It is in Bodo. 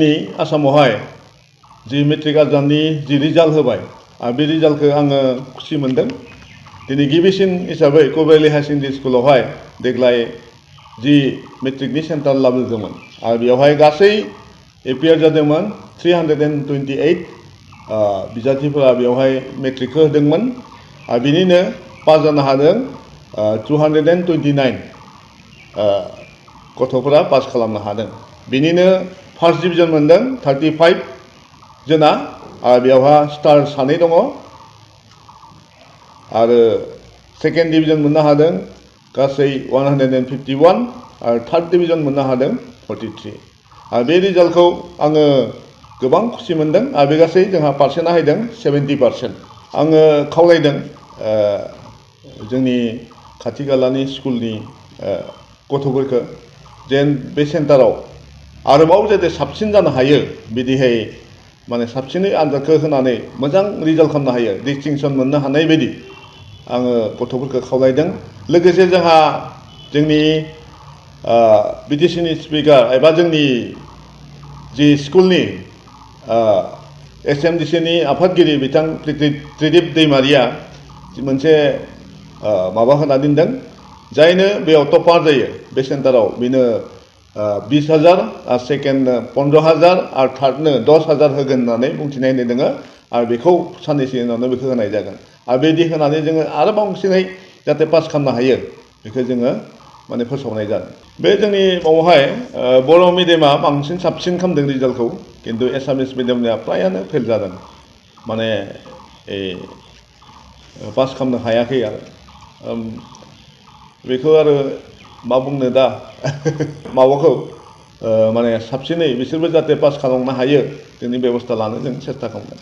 दिनै आसामावहाय जि मेट्रिक आनजादनि जि रिजाल्ट होबाय बे रिजाल्टखौ आङो खुसि मोनदों। दिनै गिबिसिन हिसाबै क'क्राझार हायार सेकेन्डारि स्कुलावहाय देग्लाय जि मेट्रिकनि सेन्टार लाबोदोंमोन आरो बेवहाय गासै एपियार जादोंमोन 328 बिजाथिफोरा बेवहाय मेट्रिकखौ होदोंमोन आरो बिनिनो पास जानो हादों 229 गथ'फोरा पास खालामनो हादों। बिनिनो फार्स्ट डिभिजन मोनदों 35 जना आरो बेवहा स्टार सानै दङ आरो सेकेन्ड डिभिजन मोननो हादों गासै 151 आरो थार्ड डिभिजन मोननो हादों 43 आरो बे रिजाल्टखौ आङो गोबां खुसि मोनदों आरो बे गासै जोंहा पार्सेन्टआ हायदों 70%। आङो खावलायदों जोंनि खाथि खालानि स्कुलनि गथ'फोरखौ जेन बे सेन्टाराव आरोबाव जाहाथे साबसिन जानो हायो बिदिहाय माने साबसिनै आनजादखौ होनानै मोजां रिजाल्ट खालामनो हायो डिस्टिंसन मोननो हानाय बायदि आङो गथ'फोरखौ खावलायदों। लोगोसे जोंहा जोंनि बिटिसिनि स्पिकार एबा जोंनि जि स्कुलनि SMDCनि आफादगिरि बिथां त्रिदिप दैमारिया मोनसे माबा होना दोनदों जायनो बेयाव टपार जायो बे सेन्टाराव बेनो 20,000 आरो सेकेन्डनो 15,000 आरो थार्डनो 10,000 होगोन होननानै बुंथिनाय होनाय दङ आरो बेखौ साननैसो उनावनो बेखौ होनाय जागोन आरो बेदि होनानै जोङो आरो बांसिनै जाहाथे पास खालामनो हायो बेखौ जोङो माने फोसावनाय जागोन। बे जोंनि बावहाय बर' मिडियामा बांसिन साबसिन खालामदों रिजाल्टखौ खिन्थु एसामिस मिडियामनिया फ्रायानो फेल जादों माने पास खालामनो हायाखै आरो बेखौ आरो मा बुंनो दा माबाखौ माने साबसिनै बिसोरबो जाहाथे पास खालामनो हायो जोंनि बेबस्था लानो जों सेस्था खालामगोन।